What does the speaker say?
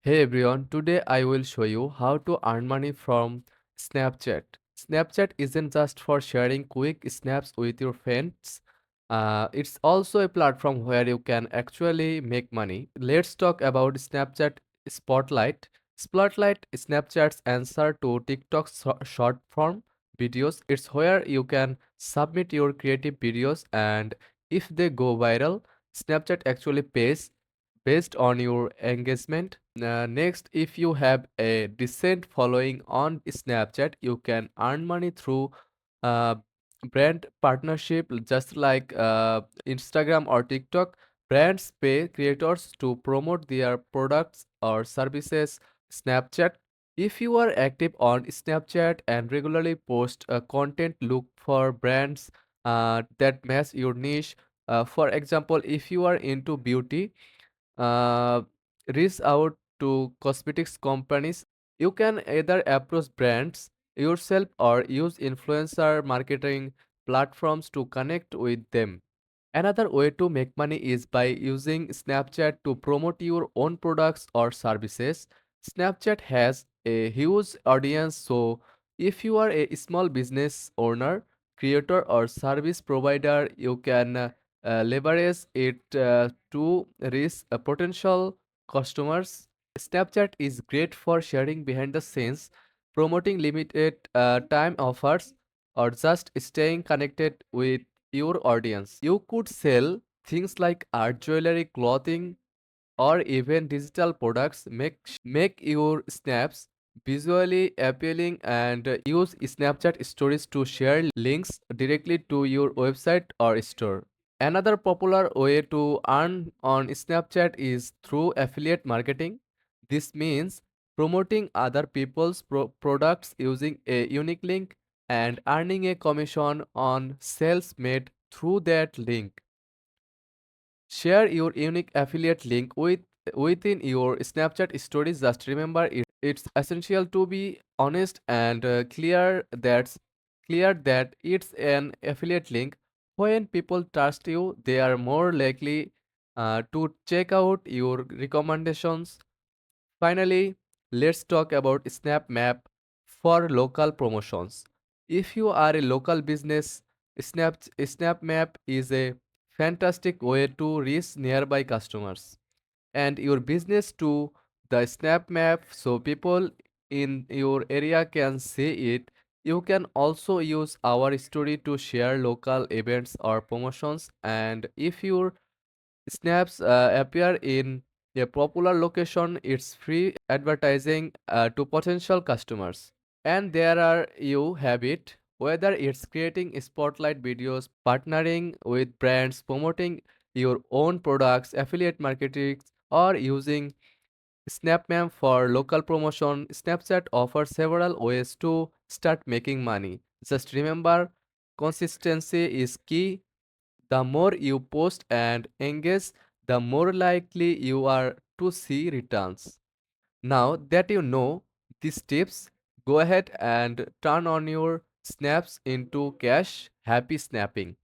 Hey everyone, today I will show you how to earn money from Snapchat. Snapchat isn't just for sharing quick snaps with your friends, it's also a platform where you can actually make money. Let's talk about Snapchat Spotlight. Spotlight Snapchat's answer to TikTok's short form videos. It's where you can submit your creative videos, and if they go viral, Snapchat actually pays based on your engagement. Next, if you have a decent following on Snapchat, you can earn money through uh, brand partnership, just like Instagram or TikTok. Brands pay creators to promote their products or services. Snapchat. If you are active on Snapchat and regularly post content, look for brands that match your niche. For example, if you are into beauty, uh, reach out to cosmetics companies. You can either approach brands yourself or use influencer marketing platforms to connect with them. Another way to make money is by using Snapchat to promote your own products or services. Snapchat has a huge audience, so if you are a small business owner, creator, or service provider, you can leverage it to reach potential customers. Snapchat is great for sharing behind the scenes, promoting limited time offers, or just staying connected with your audience. You could sell things like art, jewelry, clothing, or even digital products. Make your snaps visually appealing and use Snapchat stories to share links directly to your website or store. Another popular way to earn on Snapchat is through affiliate marketing. This means promoting other people's products using a unique link and earning a commission on sales made through that link. Share your unique affiliate link within your Snapchat stories. Just remember it's essential to be honest and clear that it's an affiliate link. When people trust you, they are more likely to check out your recommendations. Finally, let's talk about SnapMap for local promotions. If you are a local business, SnapMap is a fantastic way to reach nearby customers and your business to the SnapMap so people in your area can see it. You can also use our story to share local events or promotions, and if your snaps appear in a popular location, it's free advertising to potential customers. And there are you have it. Whether it's creating spotlight videos, partnering with brands, promoting your own products, affiliate marketing, or using SnapMap for local promotion, Snapchat offers several ways to start making money. Just remember, consistency is key. The more you post and engage, the more likely you are to see returns. Now that you know these tips, go ahead and turn on your snaps into cash. Happy snapping!